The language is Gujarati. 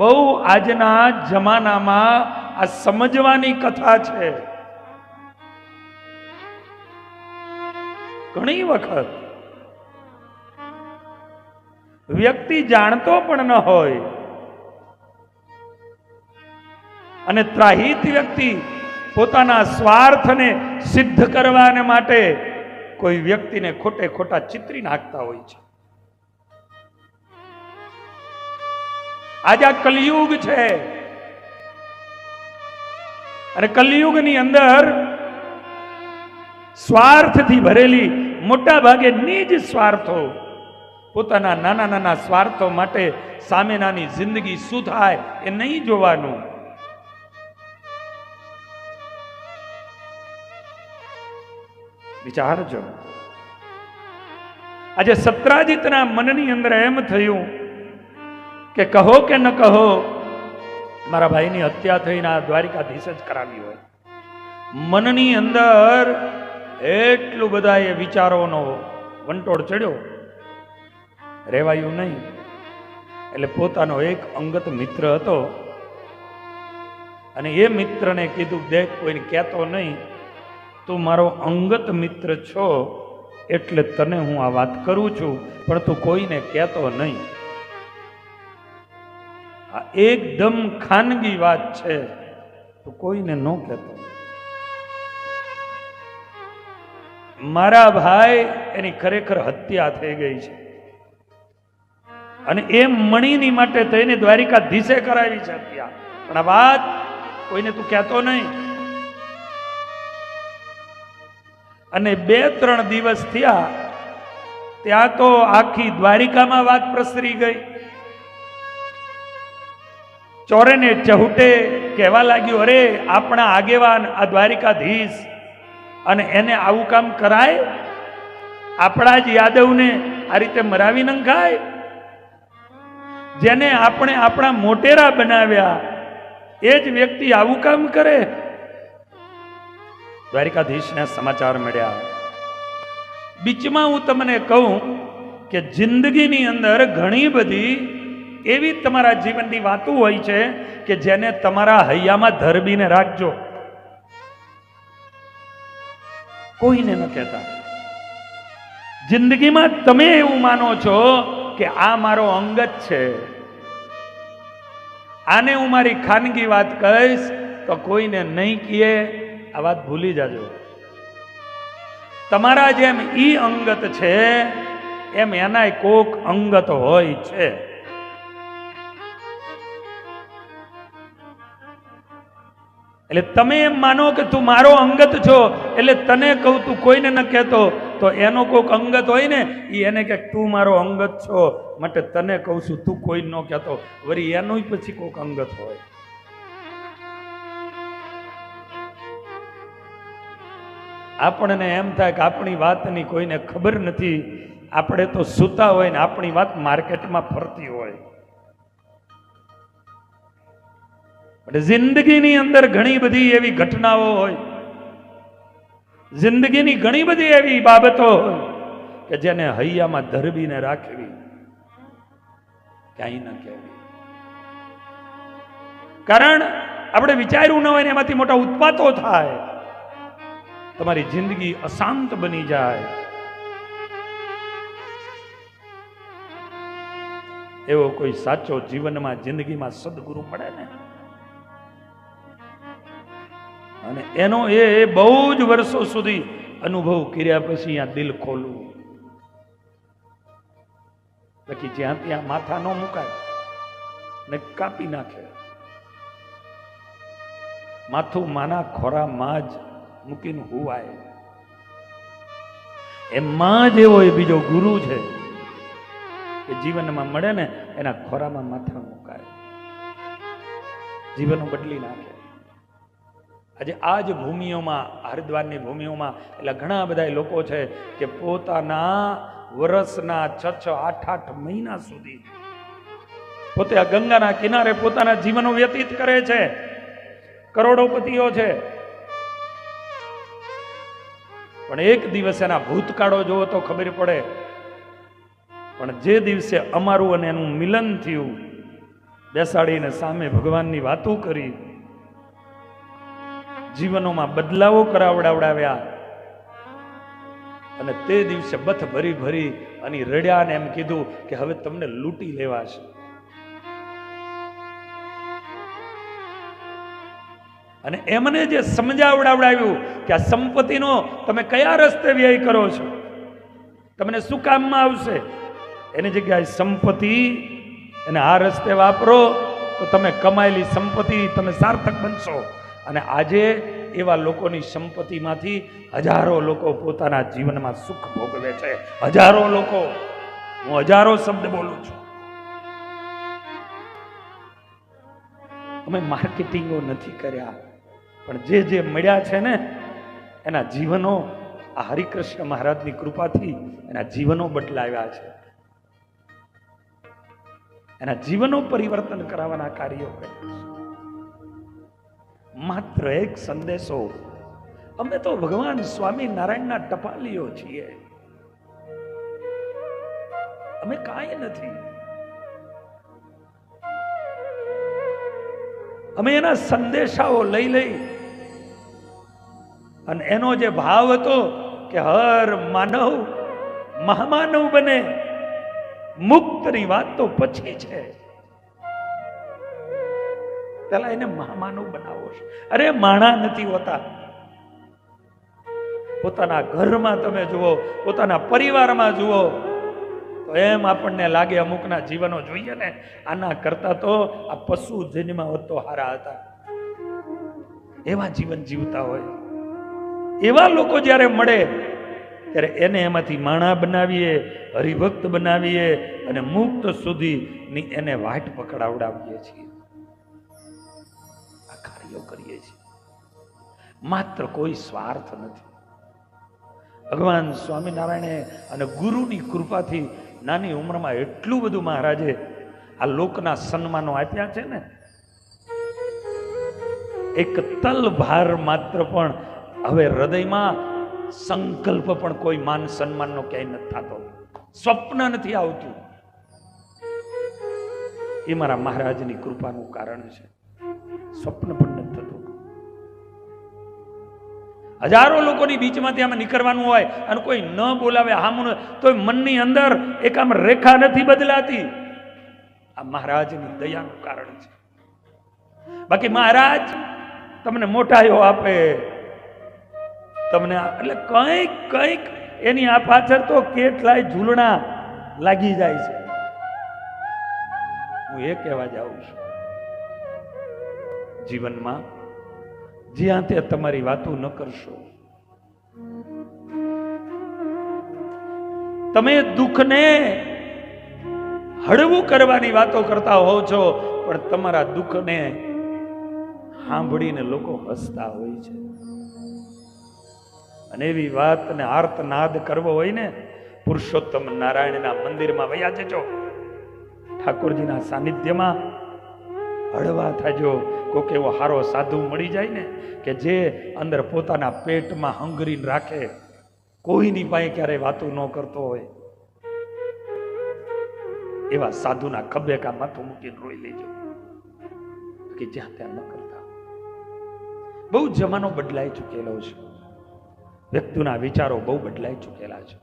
બહુ આજના જમાનામાં આ સમજવાની કથા છે. ઘણી વખત વ્યક્તિ જાણતો પણ ન હોય અને ત્રાહિત વ્યક્તિ પોતાના સ્વાર્થને સિદ્ધ કરવાને માટે કોઈ વ્યક્તિને ખોટે ખોટા ચિતરી નાખતા હોય છે. આજે આ કલિયુગ છે અને કલિયુગની અંદર સ્વાર્થથી ભરેલી મોટા ભાગે નિજ સ્વાર્થો, પોતાના નાના નાના સ્વાર્થો માટે સામેનાની જિંદગી શું થાય એ નહીં જોવાનું. વિચારજો, આજે સત્રાજીતના મનની અંદર એમ થયું કે કહો કે ન કહો, મારા ભાઈની હત્યા થઈને આ દ્વારિકાધીશ જ કરાવી હોય. મનની અંદર એટલું બધા એ વિચારોનો વંટોળ ચડ્યો, રહેવાયું નહીં. એટલે પોતાનો એક અંગત મિત્ર હતો અને એ મિત્રને કીધું, દેખ કોઈને કહેતો નહીં, તું મારો અંગત મિત્ર છો એટલે તને હું આ વાત કરું છું, પણ તું કોઈને કહેતો નહીં. આ એકદમ ખાનગી વાત છે, તું કોઈને ન કહેતો. મારા ભાઈ એની ખરેખર હત્યા થઈ ગઈ છે અને એ મણીની માટે થઈને દ્વારિકાધીશે કરાવી છે હત્યા, પણ આ વાત કોઈને તું કહેતો નહીં. અને 2-3 દિવસ થયા ત્યાં તો આખી દ્વારિકામાં વાત પ્રસરી ગઈ. ચોરે ને ચહુટે કહેવા લાગ્યું, અરે આપણા આગેવાન આ દ્વારિકાધીશ અને એને આવું કામ કરાય? આપણા જ યાદવને આ રીતે મરાવી નંખાય? જેને આપણે આપણા મોટેરા બનાવ્યા એ જ વ્યક્તિ આવું કામ કરે? દ્વારિકાધીશને સમાચાર મળ્યા. બીચમાં હું તમને કહું કે જિંદગીની અંદર ઘણી બધી એવી તમારા જીવનની વાતો હોય છે કે જેને તમારા હૈયામાં ધરબીને રાખજો, કોઈને ન કહેતા. જિંદગીમાં તમે એવું માનો છો કે આ મારો અંગત છે, આને હું મારી ખાનગી વાત કહીશ તો કોઈને નહીં કહે, આ વાત ભૂલી જાજો. તમારા જેમ ઈ અંગત છે એમ એનાય કોક અંગત હોય છે. એટલે તમે એમ માનો કે તું મારો અંગત છો એટલે તને કહું તું કોઈને ન કહેતો, તો એનો કોક અંગત હોય ને એ એને કે તું મારો અંગત છો માટે તને કહું છું તું કોઈ ન કહેતો, વળી એનો પછી કોક અંગત હોય. આપણને એમ થાય કે આપણી વાતની કોઈને ખબર નથી, આપણે તો સૂતા હોય ને આપણી વાત માર્કેટમાં ફરતી હોય. જિંદગીની અંદર ઘણી બધી એવી ઘટનાઓ હોય, જિંદગીની ઘણી બધી એવી બાબતો હોય કે જેને હૈયામાં ધરબીને રાખવી, ક્યાંય ન કહેવી. કારણ આપણે વિચાર્યું ન હોય ને એમાંથી મોટા ઉત્પાતો થાય, તમારી જિંદગી અશાંત બની જાય. એવો કોઈ સાચો જીવનમાં જિંદગીમાં સદગુરુ મળે ને, અને એનો એ બહુ જ વર્ષો સુધી અનુભવ કર્યા પછી અહીંયા દિલ ખોલવું. બાકી જ્યાં ત્યાં માથા ન મુકાય ને કાપી નાખે. માથું માના ખોરામાં જ મૂકીને હુવાય. એમાં જ એવો એ બીજો ગુરુ છે કે જીવનમાં મળે ને એના ખોરામાં માથા મુકાય, જીવન બદલી નાખે. આજે આ જ ભૂમિઓમાં, હરિદ્વારની ભૂમિઓમાં એટલે ઘણા બધા લોકો છે કે પોતાના વર્ષના 6-8 મહિના સુધી પોતે આ ગંગાના કિનારે પોતાના જીવનો વ્યતીત કરે છે. કરોડોપતિઓ છે, પણ એક દિવસ એના ભૂતકાળો જોવો તો ખબર પડે. પણ જે દિવસે અમારું અને એનું મિલન થયું બેસાડીને સામે ભગવાનની વાતો કરી, જીવનોમાં બદલાવો કરાવડાવ્યા, અને તે દિવસે બથ ભરી ભરી અને રડ્યા ને એમ કીધું કે હવે તમને લૂંટી લેવાશે. અને એમને જે સમજાવડાવ્યું કે આ સંપત્તિનો તમે કયા રસ્તે વ્યય કરો છો, તમને શું કામમાં આવશે, એની જગ્યાએ સંપત્તિ એને આ રસ્તે વાપરો તો તમે કમાયેલી સંપત્તિ તમે સાર્થક બનશો. અને આજે એવા લોકોની સંપત્તિમાંથી હજારો લોકો પોતાના જીવનમાં સુખ ભોગવે છે. હજારો લોકો, હું હજારો શબ્દ બોલું છું. અમે માર્કેટિંગો નથી કર્યા, પણ જે મળ્યા છે ને એના જીવનો આ હરિકૃષ્ણ મહારાજની કૃપાથી એના જીવનો બદલાવ્યા છે. એના જીવનો પરિવર્તન કરાવવાના કાર્યો કર્યા છે. માત્ર એક સંદેશો, અમે તો ભગવાન સ્વામિનારાયણના ટપાલીઓ છીએ, અમે કાંઈ નથી. અમે એના સંદેશાઓ લઈ અને એનો જે ભાવ હતો કે હર માનવ મહામાનવ બને, મુક્તની વાત તો પછી છે, પેલા એને મહામાનવ બનાવો છે. અરે માણા નથી હોતા. પોતાના ઘરમાં તમે જુઓ, પોતાના પરિવારમાં જુઓ તો એમ આપણને લાગે અમુકના જીવનો જોઈએ ને, આના કરતા તો આ પશુ જન્મ તો હારા હતા. એવા જીવન જીવતા હોય. એવા લોકો જ્યારે મળે ત્યારે એને એમાંથી માણા બનાવીએ, હરિભક્ત બનાવીએ અને મુક્ત સુધીની એને વાટ પકડાવડાવીએ છીએ. આ કાર્યો કરીએ છીએ. માત્ર કોઈ સ્વાર્થ નથી. ભગવાન સ્વામિનારાયણે અને ગુરુની કૃપાથી નાની ઉંમરમાં એટલું બધું મહારાજે આ લોકના સન્માનો આપ્યા છે ને, એક તલ ભાર માત્ર પણ હવે હૃદયમાં સંકલ્પ પણ કોઈ માન સન્માનનો ક્યાંય નથી થતો, સ્વપ્ન નથી આવતું. એ મારા મહારાજની કૃપાનું કારણ છે. સ્વપ્ન પણ નથી થતું. હજારો લોકોની બીચમાંથી આમાં નીકળવાનું હોય અને કોઈ ન બોલાવે હામું, તો મનની અંદર એક આમ રેખા નથી બદલાતી. આ મહારાજની દયાનું કારણ છે. બાકી મહારાજ તમને મોટાઈઓ આપે, તમને એટલે કંઈક એની આ પાછળ તો કેટલાય ઝૂલણા લાગી જાય છે. હું એ કહેવા જાઉં છું, જીવનમાં જ્યાં ત્યાં તમારી વાતો ન કરશો. તમે દુઃખને હળવું કરવાની વાતો કરતા હોવ છો, પણ તમારા દુઃખને સાંભળીને લોકો હસતા હોય છે. અને એવી વાતને આર્તનાદ કરવો હોય ને, પુરુષોત્તમ નારાયણના મંદિરમાં વયા જજો, ઠાકોરજીના સાનિધ્યમાં હળવા થાજો. કોઈક એવો હારો સાધુ મળી જાય ને કે જે અંદર પોતાના પેટમાં હંગરીને રાખે, કોઈની પાસે ક્યારેય વાતો ન કરતો હોય, એવા સાધુના ખભે કા માથું મૂકીને રોઈ લેજો કે જ્યાં ત્યાં ન કરતા. બહુ જમાનો બદલાઈ ચૂકેલો છે, વ્યક્તિના વિચારો બહુ બદલાઈ ચૂકેલા છે.